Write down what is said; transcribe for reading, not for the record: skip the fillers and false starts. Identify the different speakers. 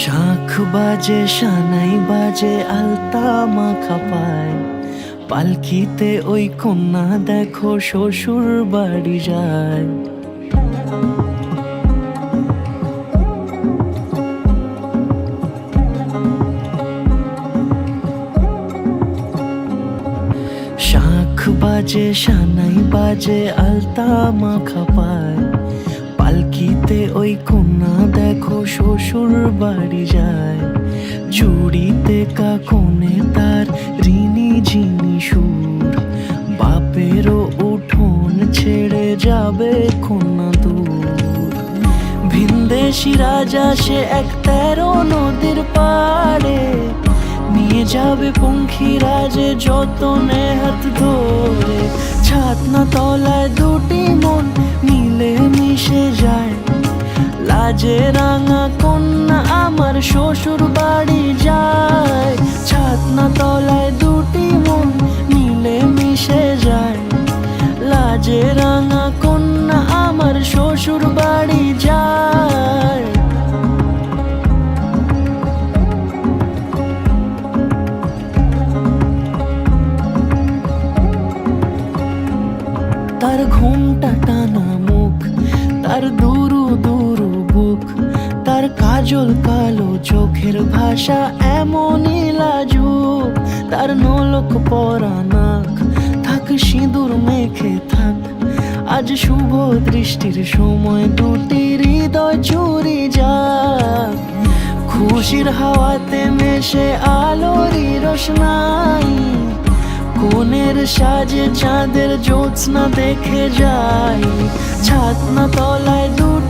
Speaker 1: শাঁখ বাজে সানাই বাজে আলতা মাখা পায়, পালকিতে ওই কন্যা দেখো শ্বশুর বাড়ি যায়। শাঁখ বাজে সানাই বাজে আলতা মাখা পায়, পালকিতে ওই কন্যা দেখো শ্বশুর বাড়ি যায়। চুড়িতে কাকনে তার ঋণী ঝিনি সুর, বাপেরও উঠোন ছেড়ে যাবে কন্যা দূর। ভিনদেশি রাজা সে এক 13 নদীর পাড়ে, নিয়ে যাবে পঙ্খিরাজে যতনে হাত ধরে। ছাতনা তলায় দুটি মন মিলে মিশে যায়, লাজে রাঙা কন্যা আমার শ্বশুর বাড়ি যায়। ছাতনা তলায় দুটি মন মিলে মিশে যায়, লাজে রাঙা কন্যা আমার শ্বশুর বাড়ি যায়। তার ঘোমটা টানা মুখ, তার দুরু দুরু বুক, তার কাজল কালো চোখের ভাষা এমনই লাজুক। তার নোলক পরা নাক, থাক সিঁদুর মেখে থাক, আজ শুভ দৃষ্টির সময় দুটি হৃদয় চুরি যাক। খুশির হাওয়াতে মেশে আলোরই রোশনাই, কোণের সাজে চাঁদের জ্যোৎস্না দেখে যাই। ছাতনা তলায় দুটি